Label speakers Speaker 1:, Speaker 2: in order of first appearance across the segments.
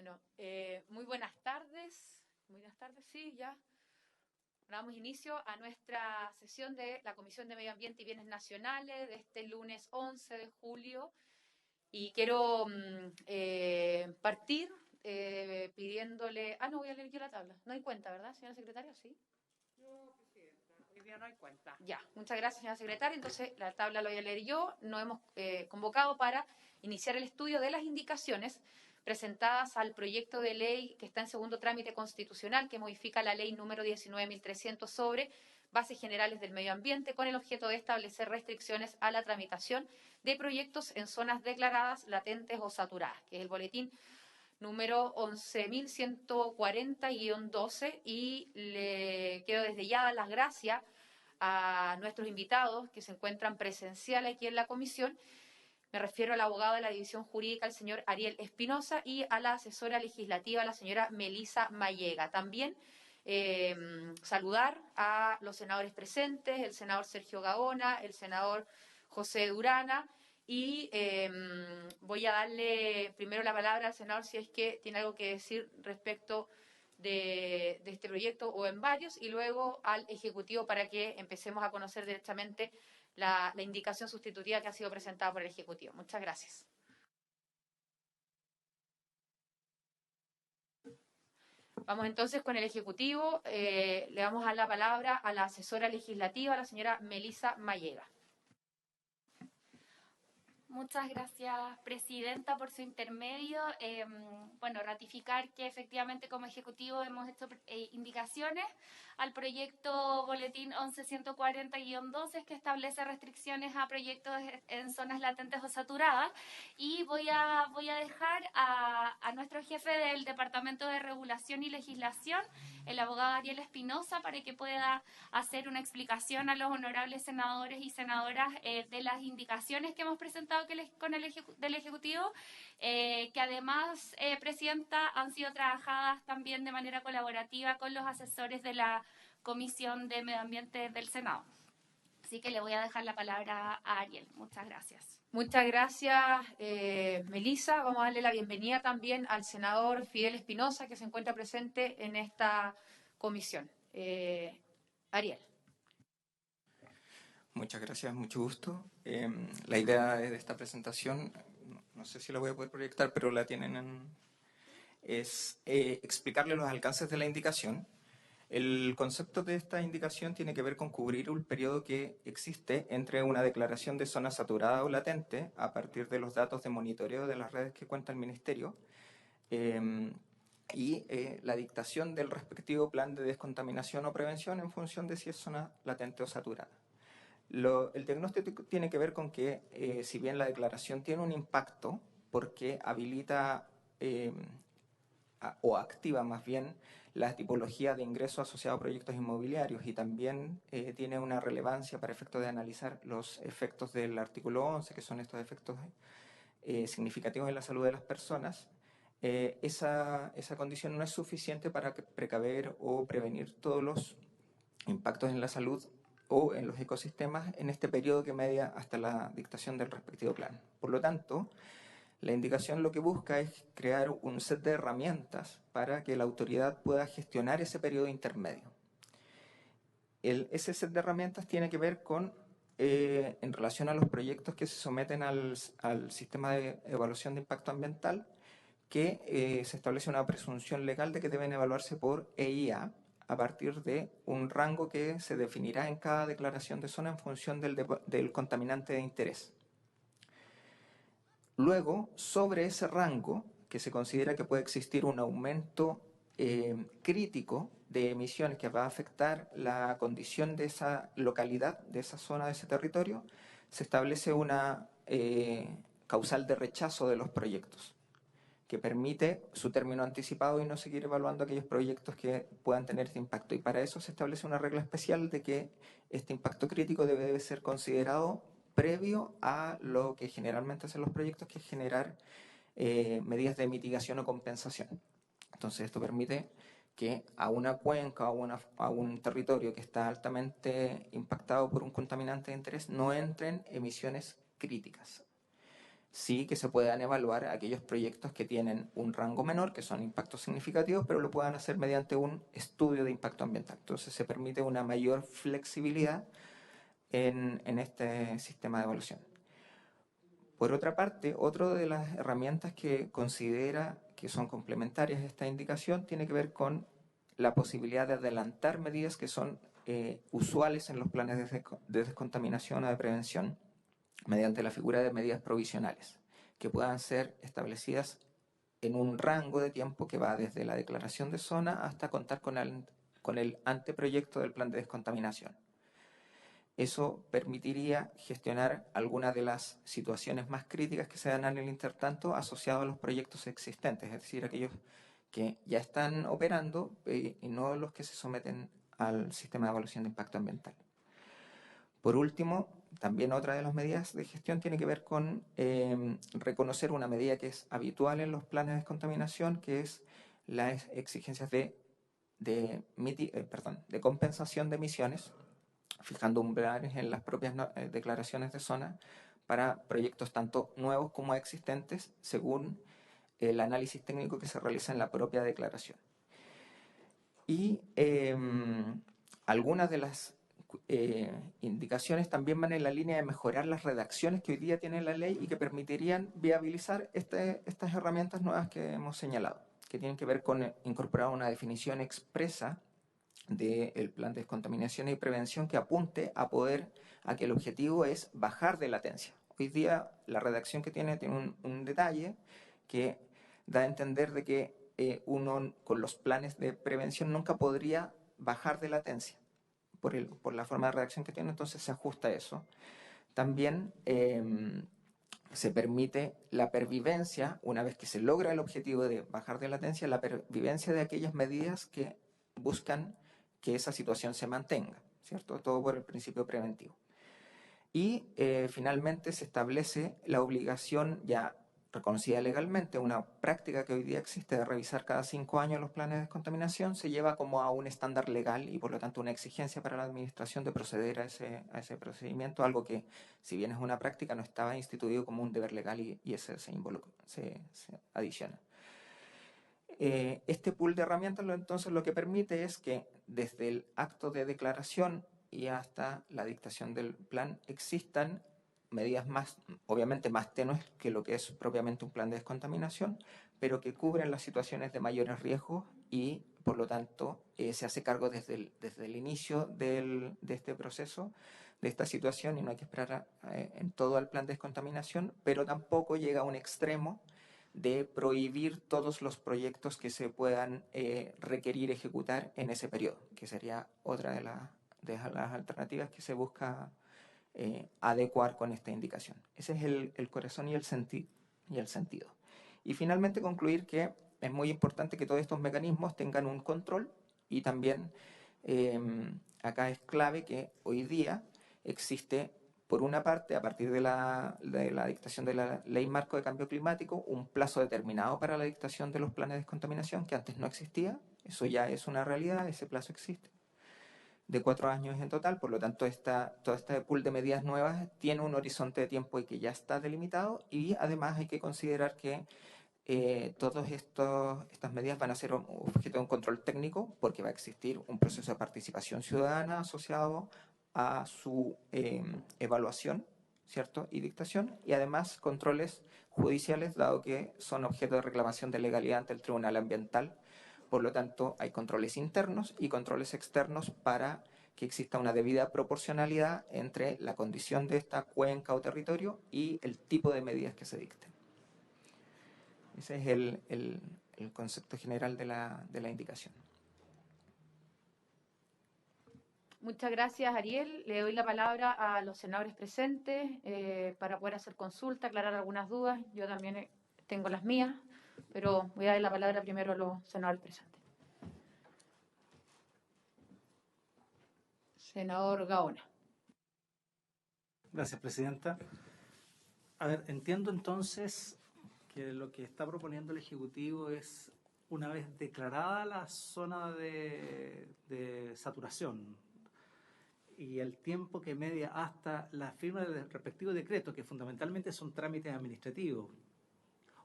Speaker 1: Bueno, muy buenas tardes. Muy buenas tardes, sí, ya. Damos inicio a nuestra sesión de la Comisión de Medio Ambiente y Bienes Nacionales de este lunes 11 de julio. Y quiero partir pidiéndole... no voy a leer yo la tabla. No hay cuenta, ¿verdad, señora secretaria? Sí.
Speaker 2: No, presidenta, hoy día no hay cuenta.
Speaker 1: Ya, muchas gracias, señora secretaria. Entonces, la tabla la voy a leer yo. Nos hemos convocado para iniciar el estudio de las indicaciones presentadas al proyecto de ley que está en segundo trámite constitucional, que modifica la ley número 19.300 sobre bases generales del medio ambiente, con el objeto de establecer restricciones a la tramitación de proyectos en zonas declaradas latentes o saturadas, que es el boletín número 11.140-12, y le quiero desde ya dar las gracias a nuestros invitados que se encuentran presenciales aquí en la comisión. Me refiero al abogado de la División Jurídica, el señor Ariel Espinosa, y a la asesora legislativa, la señora Melisa Mayega. También saludar a los senadores presentes, el senador Sergio Gaona, el senador José Durana, y voy a darle primero la palabra al senador si es que tiene algo que decir respecto de este proyecto o en varios, y luego al Ejecutivo para que empecemos a conocer directamente la indicación sustitutiva que ha sido presentada por el Ejecutivo. Muchas gracias. Vamos entonces con el Ejecutivo. Le vamos a dar la palabra a la asesora legislativa, la señora Melisa Mayega.
Speaker 3: Muchas gracias, presidenta, por su intermedio. Ratificar que efectivamente como Ejecutivo hemos hecho indicaciones al proyecto Boletín 11.140-12, que establece restricciones a proyectos en zonas latentes o saturadas. Y voy a dejar a nuestro jefe del Departamento de Regulación y Legislación, el abogado Ariel Espinosa, para que pueda hacer una explicación a los honorables senadores y senadoras de las indicaciones que hemos presentado del Ejecutivo, que además, Presidenta, han sido trabajadas también de manera colaborativa con los asesores de la Comisión de Medio Ambiente del Senado. Así que le voy a dejar la palabra a Ariel. Muchas gracias.
Speaker 1: Muchas gracias, Melisa. Vamos a darle la bienvenida también al senador Fidel Espinosa, que se encuentra presente en esta comisión. Ariel.
Speaker 4: Muchas gracias, mucho gusto. La idea de esta presentación, no sé si la voy a poder proyectar, pero la tienen es explicarle los alcances de la indicación. El concepto de esta indicación tiene que ver con cubrir un periodo que existe entre una declaración de zona saturada o latente a partir de los datos de monitoreo de las redes que cuenta el Ministerio y la dictación del respectivo plan de descontaminación o prevención en función de si es zona latente o saturada. El diagnóstico tiene que ver con que, si bien la declaración tiene un impacto porque habilita o activa más bien la tipología de ingreso asociado a proyectos inmobiliarios y también tiene una relevancia para efectos de analizar los efectos del artículo 11, que son estos efectos significativos en la salud de las personas, esa condición no es suficiente para precaver o prevenir todos los impactos en la salud o en los ecosistemas en este periodo que media hasta la dictación del respectivo plan. Por lo tanto, la indicación lo que busca es crear un set de herramientas para que la autoridad pueda gestionar ese periodo intermedio. Ese set de herramientas tiene que ver con, en relación a los proyectos que se someten al sistema de evaluación de impacto ambiental, que se establece una presunción legal de que deben evaluarse por EIA, a partir de un rango que se definirá en cada declaración de zona en función del contaminante de interés. Luego, sobre ese rango, que se considera que puede existir un aumento crítico de emisiones que va a afectar la condición de esa localidad, de esa zona, de ese territorio, se establece una causal de rechazo de los proyectos, que permite su término anticipado y no seguir evaluando aquellos proyectos que puedan tener este impacto. Y para eso se establece una regla especial de que este impacto crítico debe ser considerado previo a lo que generalmente hacen los proyectos, que es generar medidas de mitigación o compensación. Entonces esto permite que a una cuenca o a un territorio que está altamente impactado por un contaminante de interés no entren emisiones críticas. sí que se puedan evaluar aquellos proyectos que tienen un rango menor, que son impactos significativos, pero lo puedan hacer mediante un estudio de impacto ambiental. Entonces se permite una mayor flexibilidad en este sistema de evaluación. Por otra parte, otra de las herramientas que considera que son complementarias a esta indicación tiene que ver con la posibilidad de adelantar medidas que son usuales en los planes de descontaminación o de prevención mediante la figura de medidas provisionales, que puedan ser establecidas en un rango de tiempo que va desde la declaración de zona hasta contar con el anteproyecto del plan de descontaminación. Eso permitiría gestionar algunas de las situaciones más críticas que se dan en el intertanto asociados a los proyectos existentes, es decir, aquellos que ya están operando y no los que se someten al sistema de evaluación de impacto ambiental. Por último, también otra de las medidas de gestión tiene que ver con reconocer una medida que es habitual en los planes de descontaminación, que es las exigencias de compensación de emisiones, fijando umbrales en las propias declaraciones de zona para proyectos tanto nuevos como existentes, según el análisis técnico que se realiza en la propia declaración. Y algunas de las indicaciones también van en la línea de mejorar las redacciones que hoy día tiene la ley y que permitirían viabilizar estas herramientas nuevas que hemos señalado, que tienen que ver con incorporar una definición expresa del plan de descontaminación y prevención que apunte a que el objetivo es bajar de latencia. Hoy día la redacción que tiene un detalle que da a entender de que uno con los planes de prevención nunca podría bajar de latencia por la forma de redacción que tiene, entonces se ajusta a eso. También se permite la pervivencia, una vez que se logra el objetivo de bajar de latencia, la pervivencia de aquellas medidas que buscan que esa situación se mantenga, ¿cierto? Todo por el principio preventivo. Y finalmente se establece la obligación ya reconocida legalmente, una práctica que hoy día existe de revisar cada 5 años los planes de descontaminación, se lleva como a un estándar legal y por lo tanto una exigencia para la administración de proceder a ese procedimiento, algo que si bien es una práctica no estaba instituido como un deber legal y ese se adiciona. Este pool de herramientas entonces lo que permite es que desde el acto de declaración y hasta la dictación del plan existan medidas obviamente más tenues que lo que es propiamente un plan de descontaminación, pero que cubren las situaciones de mayores riesgos y por lo tanto se hace cargo desde el inicio de este proceso, de esta situación, y no hay que esperar en todo el plan de descontaminación, pero tampoco llega a un extremo de prohibir todos los proyectos que se puedan requerir ejecutar en ese periodo, que sería otra de las alternativas que se busca adecuar con esta indicación. Ese es el corazón y el sentido. Y finalmente concluir que es muy importante que todos estos mecanismos tengan un control y también acá es clave que hoy día existe, por una parte, a partir de la dictación de la Ley Marco de Cambio Climático, un plazo determinado para la dictación de los planes de descontaminación que antes no existía. Eso ya es una realidad, ese plazo existe, de 4 años en total. Por lo tanto, todo este pool de medidas nuevas tiene un horizonte de tiempo y que ya está delimitado, y además hay que considerar que todas estas medidas van a ser objeto de un control técnico porque va a existir un proceso de participación ciudadana asociado a su evaluación, ¿cierto? Y dictación, y además controles judiciales, dado que son objeto de reclamación de legalidad ante el Tribunal Ambiental. Por lo tanto, hay controles internos y controles externos para que exista una debida proporcionalidad entre la condición de esta cuenca o territorio y el tipo de medidas que se dicten. Ese es el concepto general de la indicación.
Speaker 1: Muchas gracias, Ariel. Le doy la palabra a los senadores presentes para poder hacer consulta, aclarar algunas dudas. Yo también tengo las mías, pero voy a dar la palabra primero a los senadores presentes. Senador Gaona.
Speaker 5: Gracias, Presidenta. A ver, entiendo entonces que lo que está proponiendo el Ejecutivo es, una vez declarada la zona de saturación y el tiempo que media hasta la firma del respectivo decreto, que fundamentalmente son trámites administrativos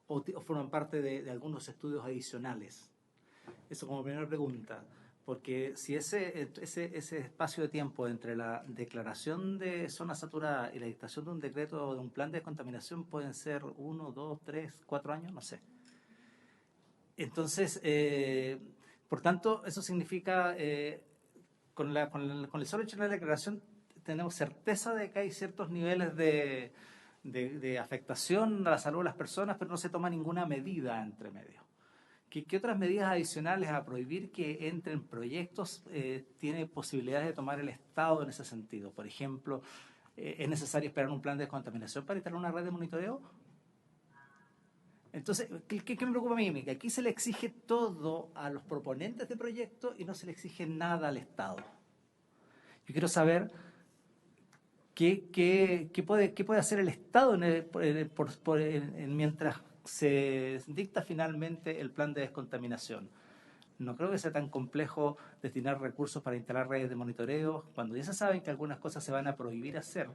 Speaker 5: o forman parte de algunos estudios adicionales. Eso como primera pregunta, porque si ese espacio de tiempo entre la declaración de zona saturada y la dictación de un decreto o de un plan de descontaminación pueden ser 1, 2, 3, 4 años, no sé. Entonces, por tanto, eso significa, con el solo hecho de la declaración, tenemos certeza de que hay ciertos niveles de afectación a la salud de las personas, pero no se toma ninguna medida entre medio. ¿Qué otras medidas adicionales a prohibir que entren proyectos tiene posibilidades de tomar el Estado en ese sentido? Por ejemplo, ¿es necesario esperar un plan de descontaminación para instalar una red de monitoreo? Entonces, ¿qué me preocupa a mí? Que aquí se le exige todo a los proponentes de proyectos y no se le exige nada al Estado. Yo quiero saber qué puede hacer el Estado mientras se dicta finalmente el plan de descontaminación. No creo que sea tan complejo destinar recursos para instalar redes de monitoreo, cuando ya se saben que algunas cosas se van a prohibir hacer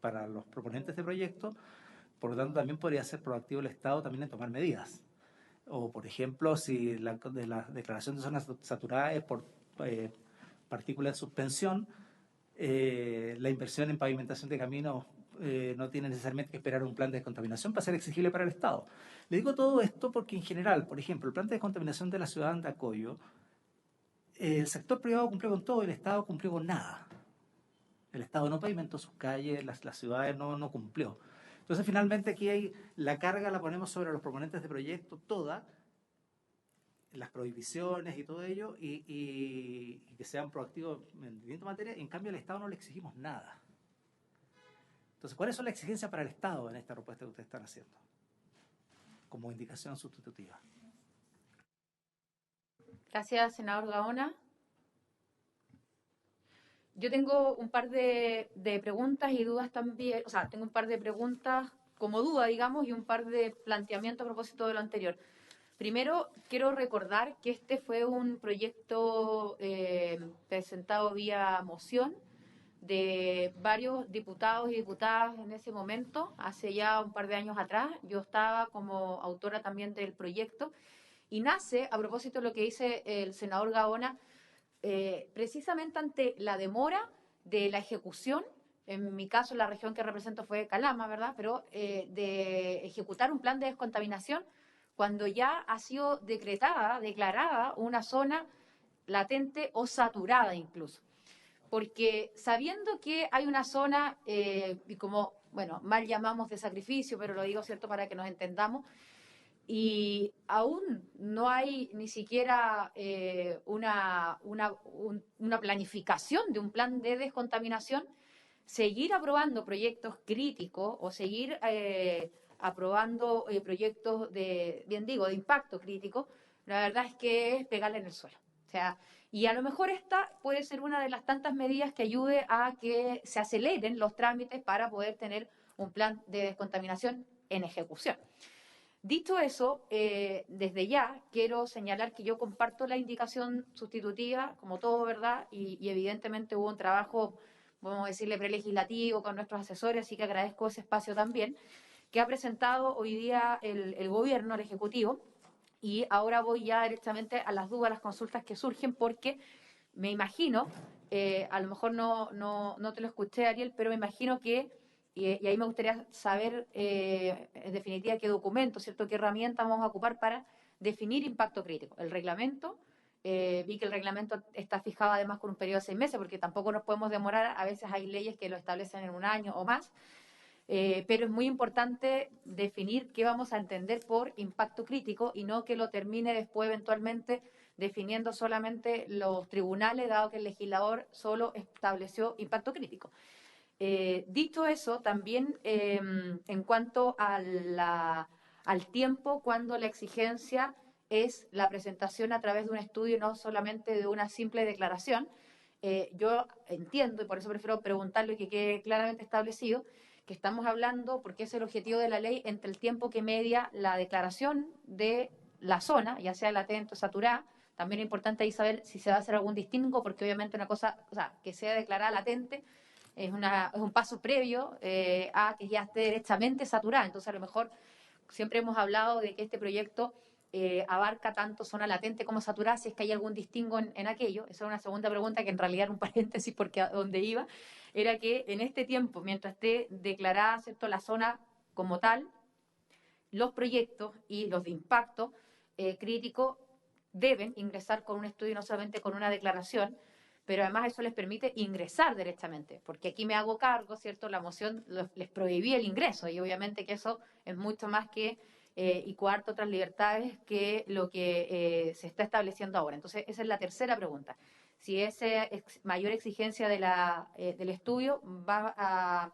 Speaker 5: para los proponentes de proyectos. Por lo tanto, también podría ser proactivo el Estado también en tomar medidas. O, por ejemplo, si la declaración de zonas saturadas es por partículas de suspensión, la inversión en pavimentación de caminos no tiene necesariamente que esperar un plan de descontaminación para ser exigible para el Estado. Le digo todo esto porque, en general, por ejemplo, el plan de descontaminación de la ciudad de Andacollo, el sector privado cumplió con todo y el Estado cumplió con nada. El Estado no pavimentó sus calles, las ciudades no cumplió. Entonces, finalmente, aquí la carga la ponemos sobre los proponentes de proyecto, toda, las prohibiciones y todo ello, y que sean proactivos en distintas materias. En cambio, al Estado no le exigimos nada. Entonces, ¿cuáles son las exigencias para el Estado en esta propuesta que ustedes están haciendo? Como indicación sustitutiva.
Speaker 1: Gracias, senador Gaona. Yo tengo un par de preguntas y dudas también, o sea, tengo un par de preguntas como duda, digamos, y un par de planteamientos a propósito de lo anterior. Primero, quiero recordar que este fue un proyecto presentado vía moción de varios diputados y diputadas en ese momento, hace ya un par de años atrás. Yo estaba como autora también del proyecto y nace, a propósito de lo que dice el senador Gaona, precisamente ante la demora de la ejecución, en mi caso la región que represento fue Calama, ¿verdad? Pero de ejecutar un plan de descontaminación cuando ya ha sido declarada una zona latente o saturada incluso. Porque sabiendo que hay una zona, y como, bueno, mal llamamos de sacrificio, pero lo digo, ¿cierto?, para que nos entendamos, y aún no hay ni siquiera una planificación de un plan de descontaminación, seguir aprobando proyectos críticos o seguir aprobando proyectos de impacto crítico, la verdad es que es pegarle en el suelo. O sea, y a lo mejor esta puede ser una de las tantas medidas que ayude a que se aceleren los trámites para poder tener un plan de descontaminación en ejecución. Dicho eso, desde ya quiero señalar que yo comparto la indicación sustitutiva, como todo, ¿verdad? Y evidentemente hubo un trabajo, vamos a decirle, prelegislativo con nuestros asesores, así que agradezco ese espacio también, que ha presentado hoy día el gobierno, el Ejecutivo. Y ahora voy ya directamente a las dudas, a las consultas que surgen, porque me imagino, a lo mejor no te lo escuché, Ariel, pero me imagino que, y ahí me gustaría saber, en definitiva, qué documento, ¿cierto?, qué herramienta vamos a ocupar para definir impacto crítico. El reglamento, vi que el reglamento está fijado además con un periodo de 6 meses, porque tampoco nos podemos demorar, a veces hay leyes que lo establecen en 1 año o más. Pero es muy importante definir qué vamos a entender por impacto crítico y no que lo termine después eventualmente definiendo solamente los tribunales, dado que el legislador solo estableció impacto crítico. Dicho eso, también en cuanto al tiempo, cuando la exigencia es la presentación a través de un estudio, no solamente de una simple declaración, yo entiendo, y por eso prefiero preguntarlo y que quede claramente establecido, que estamos hablando, porque es el objetivo de la ley, entre el tiempo que media la declaración de la zona, ya sea latente o saturada, También es importante ahí saber si se va a hacer algún distingo, porque obviamente una cosa, o sea, que sea declarada latente es un paso previo a que ya esté derechamente saturada. Entonces, a lo mejor siempre hemos hablado de que este proyecto abarca tanto zona latente como saturada, si es que hay algún distingo en aquello. Esa es una segunda pregunta que en realidad era un paréntesis, porque a donde iba era que en este tiempo, mientras esté declarada, ¿cierto?, la zona como tal, los proyectos y los de impacto crítico deben ingresar con un estudio, no solamente con una declaración, pero además eso les permite ingresar directamente, porque aquí me hago cargo, ¿cierto? La moción les prohibía el ingreso y obviamente que eso es mucho más que y coarta otras libertades que lo que se está estableciendo ahora. Entonces, esa es la tercera pregunta. Si esa mayor exigencia del estudio va a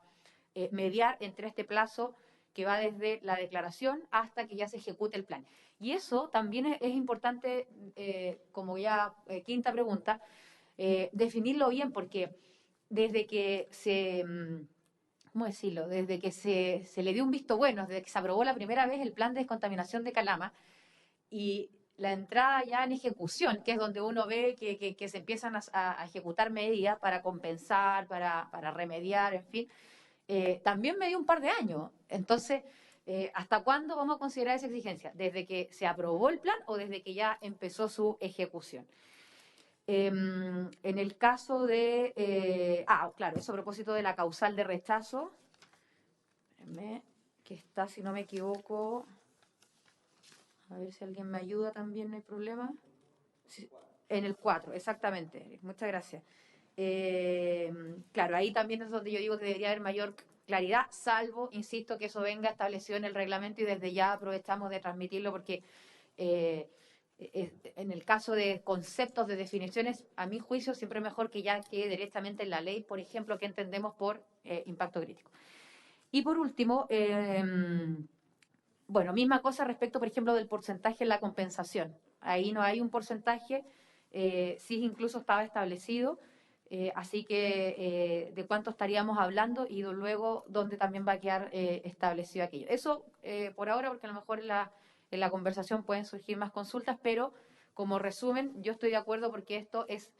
Speaker 1: mediar entre este plazo que va desde la declaración hasta que ya se ejecute el plan. Y eso también es importante, como ya quinta pregunta, definirlo bien, porque desde que ¿cómo decirlo? Desde que se le dio un visto bueno, desde que se aprobó la primera vez el plan de descontaminación de Calama y la entrada ya en ejecución, que es donde uno ve que se empiezan a ejecutar medidas para compensar, para remediar, en fin, también me dio un par de años. Entonces, ¿hasta cuándo vamos a considerar esa exigencia? ¿Desde que se aprobó el plan o desde que ya empezó su ejecución? En el caso de... claro, eso a propósito de la causal de rechazo, que está, si no me equivoco, a ver si alguien me ayuda también, no hay problema. Sí, en el 4, exactamente, muchas gracias. Claro, ahí también es donde yo digo que debería haber mayor claridad, salvo, insisto, que eso venga establecido en el reglamento y desde ya aprovechamos de transmitirlo porque en el caso de conceptos de definiciones, a mi juicio, siempre es mejor que ya quede directamente en la ley, por ejemplo, que entendemos por impacto crítico. Y por último, bueno, misma cosa respecto, por ejemplo, del porcentaje en la compensación. Ahí no hay un porcentaje, sí incluso estaba establecido, así que de cuánto estaríamos hablando y luego dónde también va a quedar establecido aquello. Eso por ahora, porque a lo mejor en la conversación pueden surgir más consultas, pero como resumen, yo estoy de acuerdo porque esto es,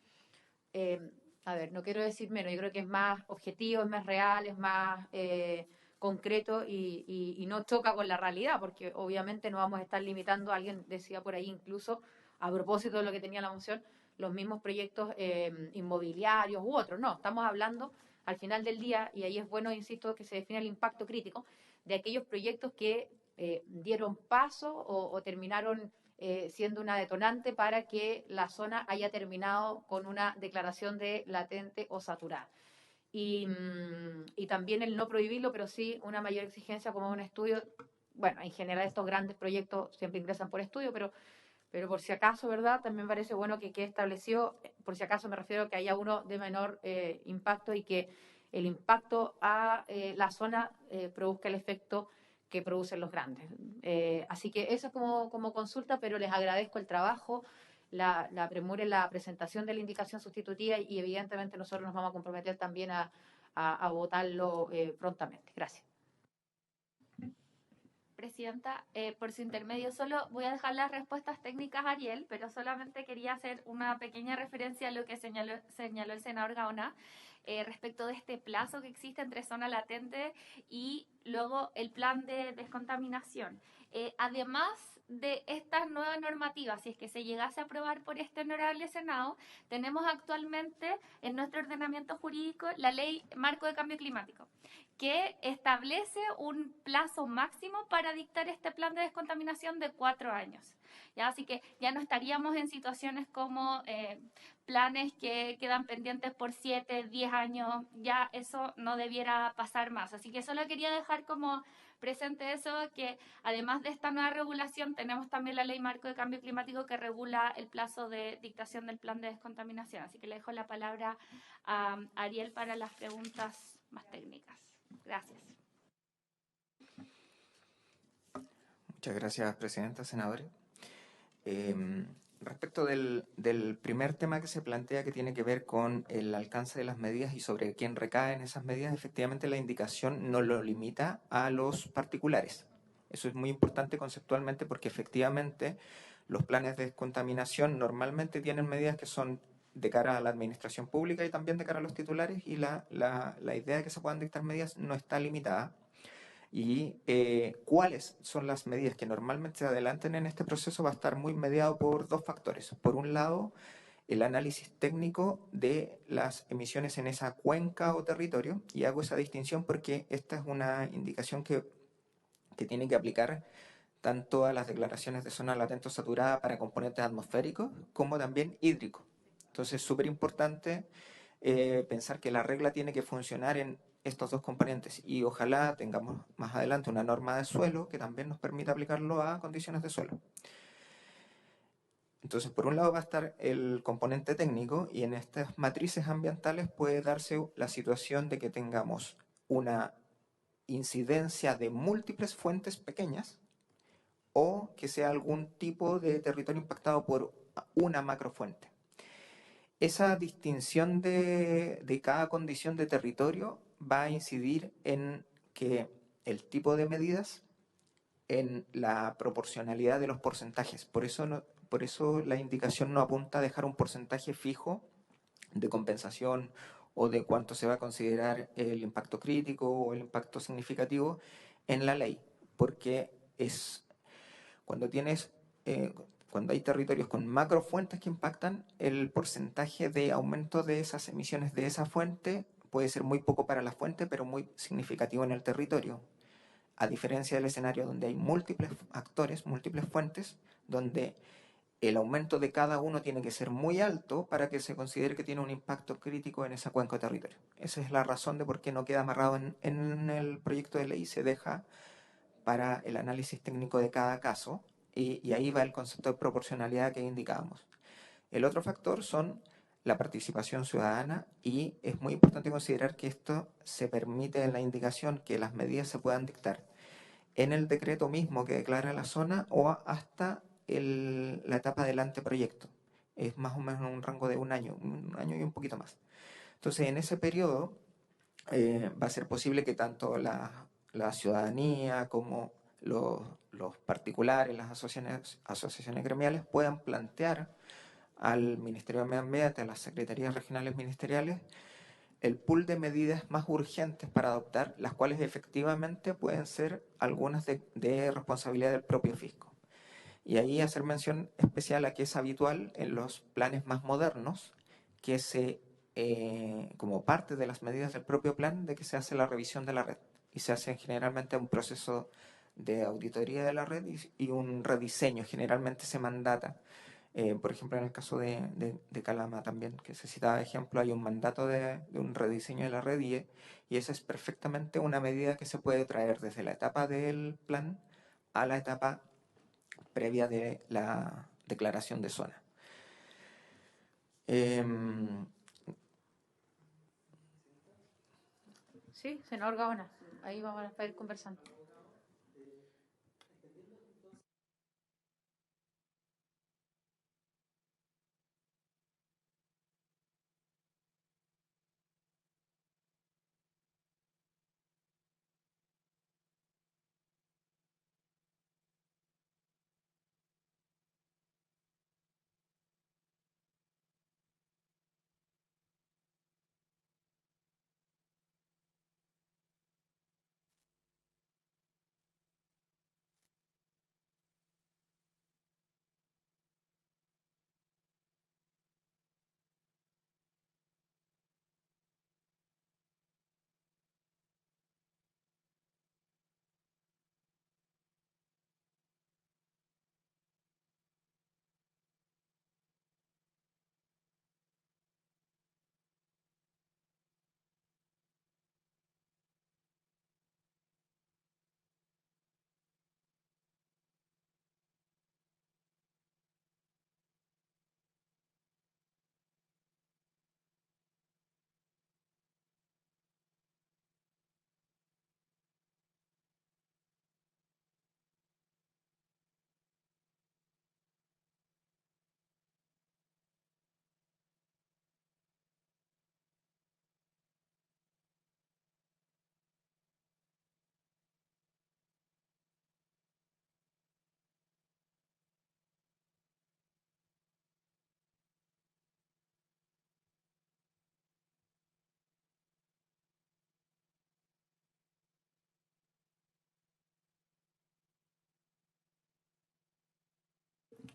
Speaker 1: a ver, no quiero decir menos, yo creo que es más objetivo, es más real, es más concreto y no choca con la realidad, porque obviamente no vamos a estar limitando, alguien decía por ahí incluso, a propósito de lo que tenía la moción, los mismos proyectos inmobiliarios u otros. No, estamos hablando al final del día, y ahí es bueno, insisto, que se define el impacto crítico de aquellos proyectos que dieron paso o terminaron siendo una detonante para que la zona haya terminado con una declaración de latente o saturada. Y también el no prohibirlo, pero sí una mayor exigencia como un estudio. Bueno, en general estos grandes proyectos siempre ingresan por estudio, pero por si acaso, ¿verdad? También parece bueno que quede establecido, por si acaso me refiero a que haya uno de menor impacto y que el impacto a la zona produzca el efecto que producen los grandes. Así que eso es como consulta, pero les agradezco el trabajo, la premura en la presentación de la indicación sustitutiva y evidentemente nosotros nos vamos a comprometer también a votarlo prontamente. Gracias.
Speaker 3: Presidenta, por su intermedio solo voy a dejar las respuestas técnicas a Ariel, pero solamente quería hacer una pequeña referencia a lo que señaló el senador Gaona respecto de este plazo que existe entre zona latente y luego el plan de descontaminación. Además de estas nuevas normativas, si es que se llegase a aprobar por este honorable Senado, tenemos actualmente en nuestro ordenamiento jurídico la Ley Marco de Cambio Climático, que establece un plazo máximo para dictar este plan de descontaminación de 4 años. ¿Ya? Así que ya no estaríamos en situaciones como planes que quedan pendientes por 7, 10 años, ya eso no debiera pasar más. Así que solo quería dejar como presente eso, que además de esta nueva regulación tenemos también la Ley Marco de Cambio Climático que regula el plazo de dictación del plan de descontaminación. Así que le dejo la palabra a Ariel para las preguntas más técnicas. Gracias.
Speaker 4: Muchas gracias, presidenta, senadores. Respecto del primer tema que se plantea, que tiene que ver con el alcance de las medidas y sobre quién recaen esas medidas, efectivamente la indicación no lo limita a los particulares. Eso es muy importante conceptualmente porque efectivamente Los planes de descontaminación normalmente tienen medidas que son de cara a la administración pública y también de cara a los titulares, y la idea de que se puedan dictar medidas no está limitada. Y cuáles son las medidas que normalmente se adelanten en este proceso va a estar muy mediado por dos factores. Por un lado, el análisis técnico de las emisiones en esa cuenca o territorio, y hago esa distinción porque esta es una indicación que tiene que aplicar tanto a las declaraciones de zona latente o saturada para componentes atmosféricos como también hídricos. Entonces es súper importante pensar que la regla tiene que funcionar en estos dos componentes, y ojalá tengamos más adelante una norma de suelo que también nos permita aplicarlo a condiciones de suelo. Entonces, por un lado va a estar el componente técnico, y en estas matrices ambientales puede darse la situación de que tengamos una incidencia de múltiples fuentes pequeñas, o que sea algún tipo de territorio impactado por una macrofuente. Esa distinción de cada condición de territorio va a incidir en que el tipo de medidas, en la proporcionalidad de los porcentajes. Por eso la indicación no apunta a dejar un porcentaje fijo de compensación o de cuánto se va a considerar el impacto crítico o el impacto significativo en la ley, porque es cuando cuando hay territorios con macrofuentes que impactan, el porcentaje de aumento de esas emisiones de esa fuente puede ser muy poco para la fuente, pero muy significativo en el territorio. A diferencia del escenario donde hay múltiples actores, múltiples fuentes, donde el aumento de cada uno tiene que ser muy alto para que se considere que tiene un impacto crítico en esa cuenca o territorio. Esa es la razón de por qué no queda amarrado en el proyecto de ley, se deja para el análisis técnico de cada caso, y ahí va el concepto de proporcionalidad que indicábamos. El otro factor son la participación ciudadana, y es muy importante considerar que esto se permite en la indicación que las medidas se puedan dictar en el decreto mismo que declara la zona o hasta la etapa del anteproyecto. Es más o menos un rango de un año y un poquito más. Entonces, en ese periodo va a ser posible que tanto la ciudadanía como los particulares, las asociaciones gremiales puedan plantear al Ministerio de Medio Ambiente, a las secretarías regionales ministeriales, el pool de medidas más urgentes para adoptar, las cuales efectivamente pueden ser algunas de responsabilidad del propio fisco. Y ahí hacer mención especial a que es habitual en los planes más modernos que como parte de las medidas del propio plan, de que se hace la revisión de la red, y se hace generalmente un proceso de auditoría de la red y un rediseño. Generalmente se mandata. Por ejemplo, en el caso de Calama también, que se citaba de ejemplo, hay un mandato de un rediseño de la red, y esa es perfectamente una medida que se puede traer desde la etapa del plan a la etapa previa de la declaración de zona.
Speaker 1: Sí, senador Gaona, ahí vamos a ir conversando.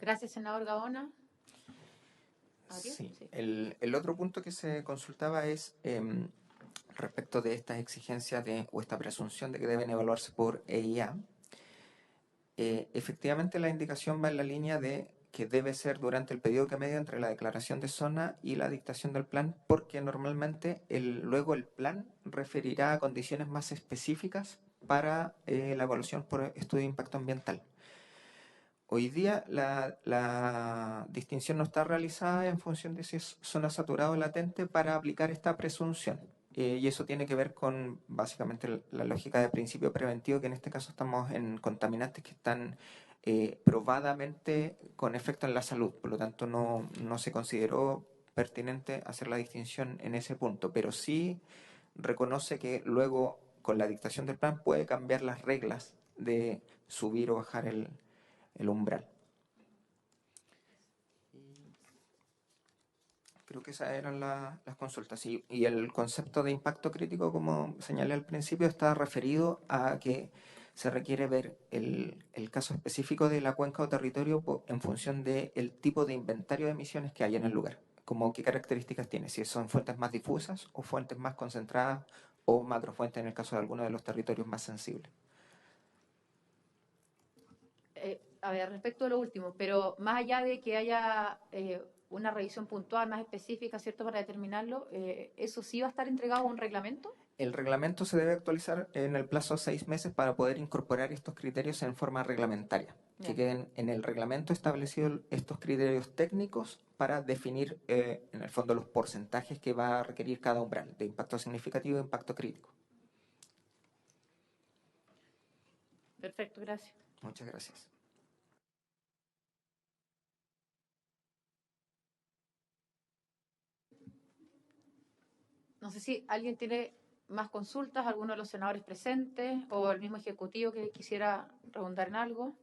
Speaker 1: Gracias, senador Gaona. ¿Ariel?
Speaker 4: Sí.
Speaker 1: Sí.
Speaker 4: El otro punto que se consultaba es respecto de estas exigencias o esta presunción de que deben evaluarse por EIA. Efectivamente, la indicación va en la línea de que debe ser durante el periodo que medio entre la declaración de zona y la dictación del plan, porque normalmente luego el plan referirá a condiciones más específicas para la evaluación por estudio de impacto ambiental. Hoy día la distinción no está realizada en función de si es zona saturada o latente para aplicar esta presunción. Y eso tiene que ver con básicamente la lógica de principio preventivo, que en este caso estamos en contaminantes que están probadamente con efecto en la salud. Por lo tanto, no se consideró pertinente hacer la distinción en ese punto, pero sí reconoce que luego con la dictación del plan puede cambiar las reglas de subir o bajar el umbral. Creo que esas eran las consultas. Y el concepto de impacto crítico, como señalé al principio, está referido a que se requiere ver el caso específico de la cuenca o territorio en función del tipo de inventario de emisiones que hay en el lugar. Como qué características tiene, si son fuentes más difusas o fuentes más concentradas o macrofuentes en el caso de alguno de los territorios más sensibles.
Speaker 1: A ver, respecto a lo último, pero más allá de que haya una revisión puntual más específica, ¿cierto?, para determinarlo, ¿eso sí va a estar entregado a un reglamento?
Speaker 4: El reglamento se debe actualizar en el plazo de 6 meses para poder incorporar estos criterios en forma reglamentaria.
Speaker 1: Ya.
Speaker 4: Que queden en el reglamento establecidos estos criterios técnicos para definir, en el fondo, los porcentajes que va a requerir cada umbral de impacto significativo e impacto crítico.
Speaker 1: Perfecto, gracias.
Speaker 4: Muchas gracias.
Speaker 1: No sé si alguien tiene más consultas, alguno de los senadores presentes o el mismo ejecutivo que quisiera redundar en algo.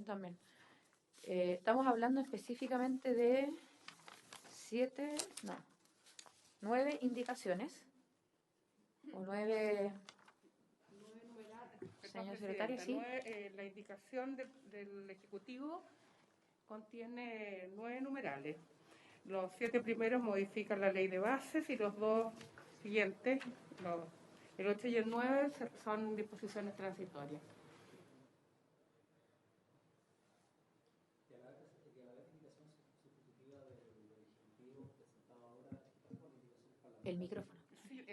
Speaker 1: También. Estamos hablando específicamente de 9 indicaciones o 9. Señor secretario, sí.
Speaker 2: La indicación del Ejecutivo contiene 9 numerales. Los 7 primeros modifican la ley de bases y los 2 siguientes, el 8 y el 9, son disposiciones transitorias.
Speaker 1: El micrófono.
Speaker 2: Sí,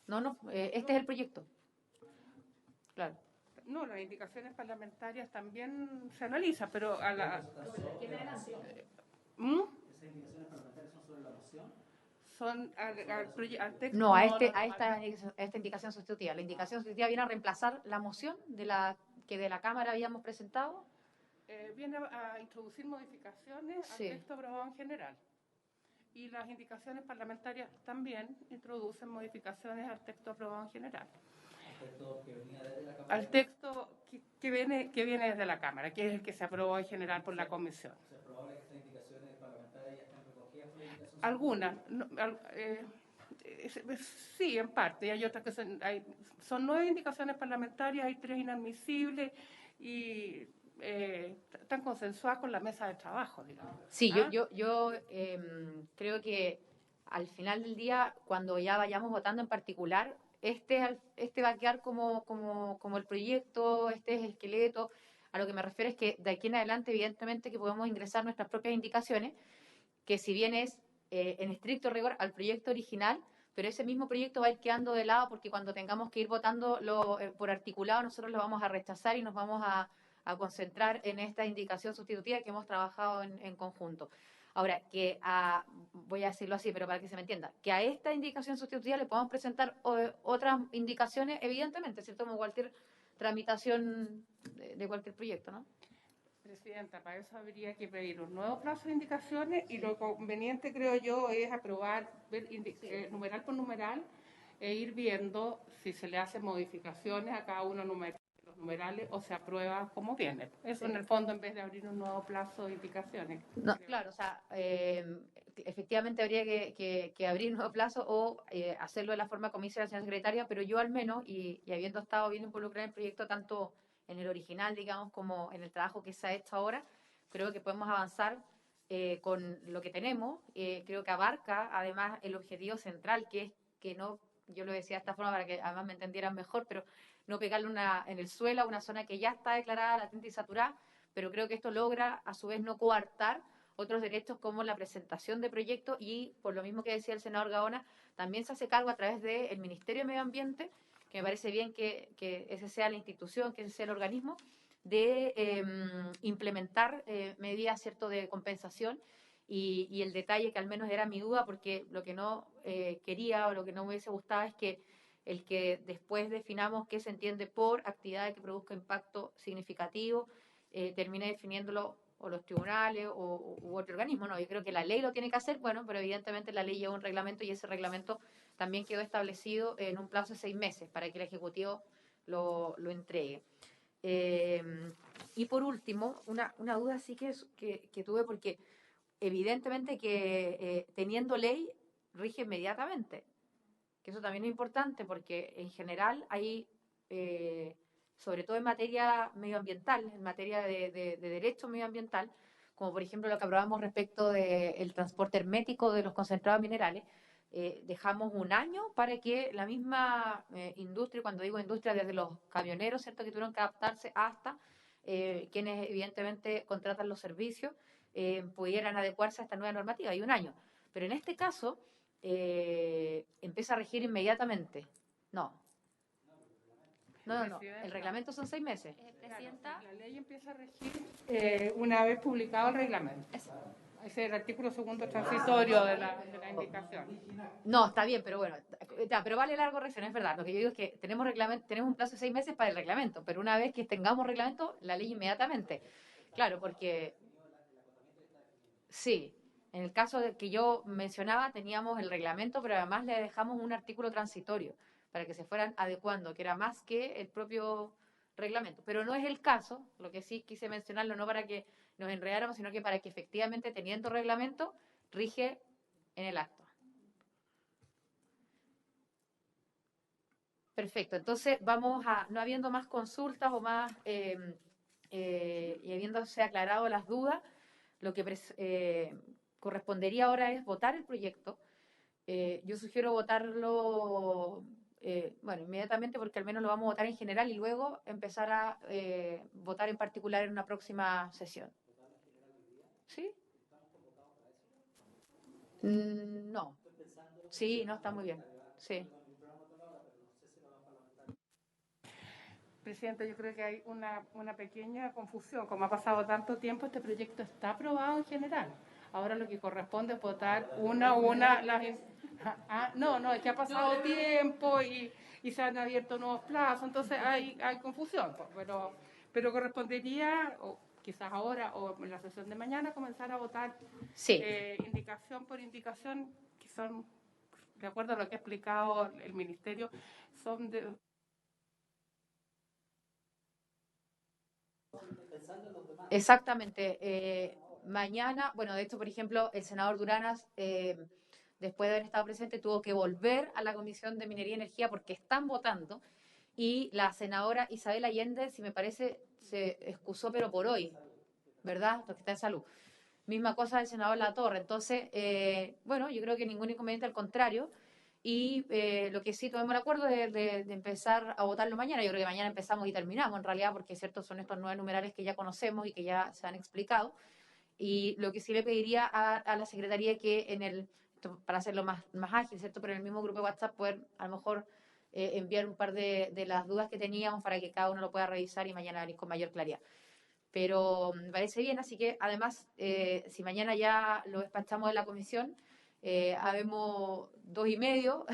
Speaker 1: No, este es el proyecto. Claro.
Speaker 2: no, las indicaciones parlamentarias también se analizan, pero a la... ¿Mm?
Speaker 5: ¿Esas indicaciones parlamentarias son sobre la moción?
Speaker 2: Son al texto.
Speaker 1: No, a esta indicación sustitutiva. La indicación sustitutiva viene a reemplazar la moción que de la Cámara habíamos presentado.
Speaker 2: Viene a introducir modificaciones
Speaker 1: Sí.
Speaker 2: al texto aprobado en general. Y las indicaciones parlamentarias también introducen modificaciones al texto aprobado en general.
Speaker 5: ¿Al texto que venía desde la Cámara?
Speaker 2: Al texto que viene desde la Cámara, que es el que se aprobó en general por la Comisión.
Speaker 5: ¿Es probable que estas indicaciones parlamentarias ya están recogidas por la indicación?
Speaker 2: Algunas. Sí, en parte. Hay otras que son 9 indicaciones parlamentarias, hay 3 inadmisibles y están consensuadas con la mesa de trabajo, digamos.
Speaker 1: Sí, yo creo que al final del día, cuando ya vayamos votando en particular, este va a quedar como el proyecto, este es el esqueleto. A lo que me refiero es que de aquí en adelante, evidentemente, que podemos ingresar nuestras propias indicaciones, que si bien es en estricto rigor al proyecto original, pero ese mismo proyecto va a ir quedando de lado porque cuando tengamos que ir votando por articulado, nosotros lo vamos a rechazar y nos vamos a concentrar en esta indicación sustitutiva que hemos trabajado en conjunto. Ahora, voy a decirlo así, pero para que se me entienda, que a esta indicación sustitutiva le podemos presentar otras indicaciones, evidentemente, ¿cierto? Como cualquier tramitación de cualquier proyecto, ¿no?
Speaker 2: Presidenta, para eso habría que pedir un nuevo plazo de indicaciones y lo conveniente, creo yo, es aprobar, numeral por numeral, e ir viendo si se le hacen modificaciones a cada uno de los numerales o se aprueba como viene. Eso, en el fondo, en vez de abrir un nuevo plazo de indicaciones.
Speaker 1: No, claro, o sea, efectivamente habría que abrir un nuevo plazo o hacerlo de la forma como dice la señora secretaria, pero yo al menos, y habiendo estado bien involucrada en el proyecto, tanto en el original, digamos, como en el trabajo que se ha hecho ahora, creo que podemos avanzar con lo que tenemos. Creo que abarca, además, el objetivo central, que es que no, yo lo decía de esta forma para que además me entendieran mejor, pero no pegarle en el suelo a una zona que ya está declarada latente y saturada, pero creo que esto logra, a su vez, no coartar otros derechos como la presentación de proyectos y, por lo mismo que decía el senador Gaona, también se hace cargo a través del Ministerio de Medio Ambiente, que me parece bien que ese sea la institución, que ese sea el organismo, de implementar medidas, ¿cierto?, de compensación y el detalle que al menos era mi duda, porque lo que no quería o lo que no me hubiese gustado es que el que después definamos qué se entiende por actividad que produzca impacto significativo, termine definiéndolo o los tribunales u otro organismo. No, yo creo que la ley lo tiene que hacer, bueno, pero evidentemente la ley lleva un reglamento y ese reglamento también quedó establecido en un plazo de 6 meses para que el Ejecutivo lo entregue. Y por último, una duda sí que tuve, porque evidentemente que teniendo ley rige inmediatamente, que eso también es importante porque en general hay, sobre todo en materia medioambiental, en materia de derecho medioambiental, como por ejemplo lo que aprobamos respecto del transporte hermético de los concentrados minerales, dejamos un año para que la misma industria, cuando digo industria, desde los camioneros, ¿cierto?, que tuvieron que adaptarse hasta quienes evidentemente contratan los servicios, pudieran adecuarse a esta nueva normativa. Hay un año. Pero en este caso empieza a regir inmediatamente. No, el reglamento son 6 meses.
Speaker 3: Presidenta.
Speaker 2: La ley empieza a regir una vez publicado el reglamento. Ese es el artículo 2º transitorio de la indicación.
Speaker 1: No, está bien, pero bueno, pero vale la corrección, es verdad. Lo que yo digo es que tenemos un plazo de 6 meses para el reglamento, pero una vez que tengamos reglamento, la ley inmediatamente. Claro, porque sí, en el caso que yo mencionaba, teníamos el reglamento, pero además le dejamos un artículo transitorio para que se fueran adecuando, que era más que el propio reglamento. Pero no es el caso, lo que sí quise mencionarlo, no para que nos enredáramos, sino que para que efectivamente, teniendo reglamento, rige en el acto. Perfecto, entonces vamos a, no habiendo más consultas o más, y habiéndose aclarado las dudas, lo que correspondería ahora es votar el proyecto. Yo sugiero votarlo, bueno, inmediatamente, porque al menos lo vamos a votar en general y luego empezar a votar en particular en una próxima sesión. ¿Sí? No. Sí, no, está muy bien. Sí.
Speaker 2: Presidente, yo creo que hay una pequeña confusión. Como ha pasado tanto tiempo, este proyecto está aprobado en general. Ahora lo que corresponde es votar no, es que ha pasado tiempo y se han abierto nuevos plazos, entonces hay confusión. Pero correspondería, o quizás ahora o en la sesión de mañana, comenzar a votar indicación por indicación, que son, de acuerdo a lo que ha explicado el Ministerio, son de...
Speaker 1: Exactamente. Mañana, bueno, de hecho, por ejemplo, el senador Duranas, después de haber estado presente, tuvo que volver a la Comisión de Minería y Energía porque están votando, y la senadora Isabel Allende, si me parece, se excusó, pero por hoy, ¿verdad? Porque está en salud. Misma cosa del senador Latorre. Entonces, bueno, yo creo que ningún inconveniente, al contrario. Y lo que sí tomemos el acuerdo de empezar a votarlo mañana. Yo creo que mañana empezamos y terminamos, en realidad, porque cierto son estos 9 numerales que ya conocemos y que ya se han explicado. Y lo que sí le pediría a la Secretaría que para hacerlo más ágil, ¿cierto? Pero en el mismo grupo de WhatsApp poder a lo mejor enviar un par de las dudas que teníamos para que cada uno lo pueda revisar y mañana venir con mayor claridad. Pero me parece bien, así que además, si mañana ya lo despachamos de la comisión, habemos 2,5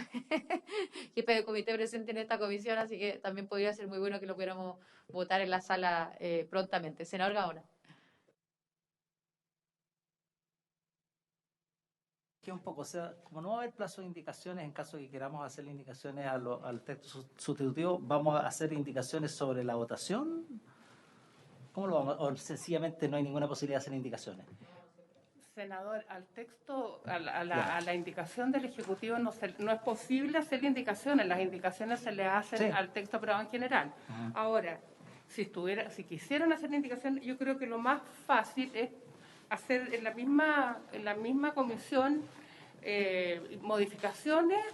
Speaker 1: jefes de comité presente en esta comisión, así que también podría ser muy bueno que lo pudiéramos votar en la sala prontamente. Senador Gaona.
Speaker 5: Que un poco, o sea, como no va a haber plazo de indicaciones, en caso de que queramos hacer indicaciones al texto sustitutivo, ¿vamos a hacer indicaciones sobre la votación? ¿Cómo lo vamos? ¿O sencillamente no hay ninguna posibilidad de hacer indicaciones?
Speaker 2: Senador, al texto, a la indicación del Ejecutivo no es posible hacer indicaciones, las indicaciones se le hacen al texto aprobado en general. Ahora, si quisieran hacer indicaciones, yo creo que lo más fácil es hacer en la misma comisión modificaciones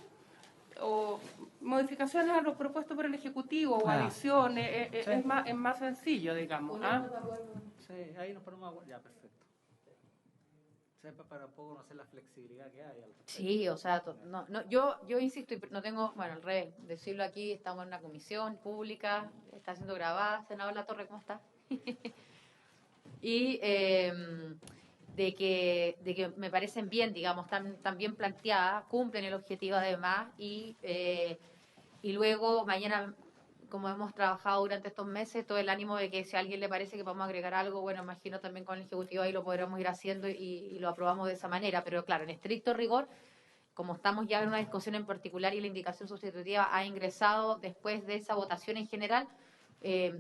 Speaker 2: a lo propuesto por el Ejecutivo o adiciones, es más sencillo, digamos.
Speaker 5: Sí, ahí nos ponemos a acuerdo. Ya, perfecto. Para un poco conocer la flexibilidad que hay al respecto.
Speaker 1: Sí, o sea, yo insisto, y no tengo, bueno, al revés, decirlo aquí, estamos en una comisión pública, está siendo grabada. Senador Latorre, ¿cómo está? Y de que me parecen bien, digamos, tan bien planteadas, cumplen el objetivo además, y luego mañana, como hemos trabajado durante estos meses, todo el ánimo de que si a alguien le parece que podemos agregar algo, bueno, imagino también con el Ejecutivo ahí lo podremos ir haciendo y lo aprobamos de esa manera. Pero claro, en estricto rigor, como estamos ya en una discusión en particular y la indicación sustitutiva ha ingresado después de esa votación en general,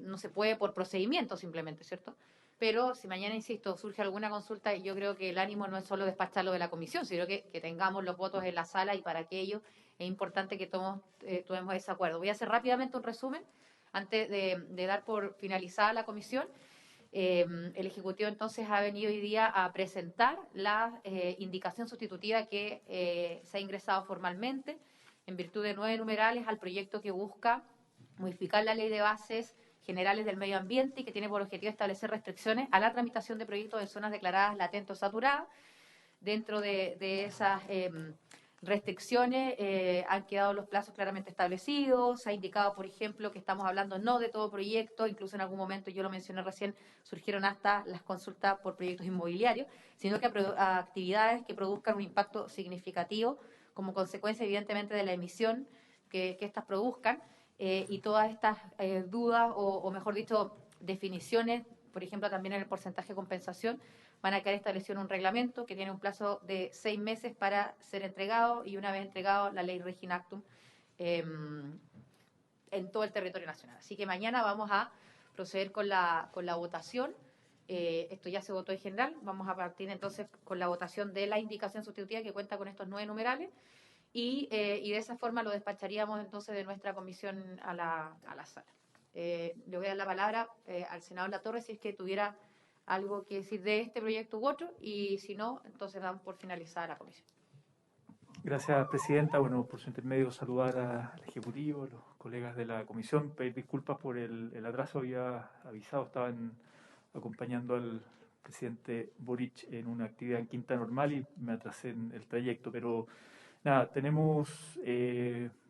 Speaker 1: no se puede por procedimiento simplemente, ¿cierto? Pero si mañana, insisto, surge alguna consulta, yo creo que el ánimo no es solo despacharlo de la comisión, sino que tengamos los votos en la sala, y para aquello es importante que tomemos ese acuerdo. Voy a hacer rápidamente un resumen antes de dar por finalizada la comisión. El Ejecutivo entonces ha venido hoy día a presentar la indicación sustitutiva que se ha ingresado formalmente en virtud de 9 numerales al proyecto que busca modificar la Ley de Bases Generales del Medio Ambiente y que tiene por objetivo establecer restricciones a la tramitación de proyectos en zonas declaradas latentes o saturadas. Dentro de esas restricciones han quedado los plazos claramente establecidos. Se ha indicado, por ejemplo, que estamos hablando no de todo proyecto, incluso en algún momento, yo lo mencioné recién, surgieron hasta las consultas por proyectos inmobiliarios, sino que a actividades que produzcan un impacto significativo como consecuencia, evidentemente, de la emisión que éstas produzcan. Y todas estas dudas, o mejor dicho, definiciones, por ejemplo, también en el porcentaje de compensación, van a quedar establecidos en un reglamento que tiene un plazo de 6 meses para ser entregado, y una vez entregado, la ley Regina Actum en todo el territorio nacional. Así que mañana vamos a proceder con la votación. Esto ya se votó en general. Vamos a partir entonces con la votación de la indicación sustitutiva que cuenta con estos 9 numerales. Y de esa forma lo despacharíamos entonces de nuestra comisión a la sala. Le voy a dar la palabra al senador Latorre si es que tuviera algo que decir de este proyecto u otro, y si no, entonces damos por finalizada la comisión.
Speaker 6: Gracias, presidenta. Bueno, por su intermedio, saludar al Ejecutivo, a los colegas de la comisión, pedir disculpas por el atraso. Había avisado, estaban acompañando al presidente Boric en una actividad en Quinta Normal y me atrasé en el trayecto, pero nada, tenemos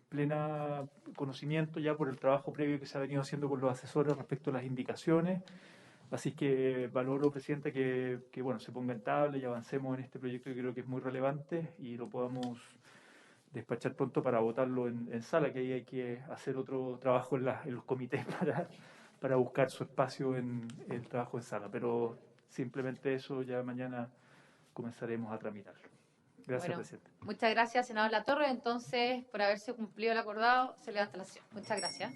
Speaker 6: plena conocimiento ya por el trabajo previo que se ha venido haciendo con los asesores respecto a las indicaciones. Así que valoro, presidenta, que bueno, se ponga en tabla y avancemos en este proyecto, que creo que es muy relevante, y lo podamos despachar pronto para votarlo en sala, que ahí hay que hacer otro trabajo en los comités para buscar su espacio en el trabajo en sala. Pero simplemente eso, ya mañana comenzaremos a tramitarlo. Gracias,
Speaker 1: Bueno,
Speaker 6: presidente.
Speaker 1: Muchas gracias, senador Latorre. Entonces, por haberse cumplido el acordado, se levanta la sesión. Muchas gracias.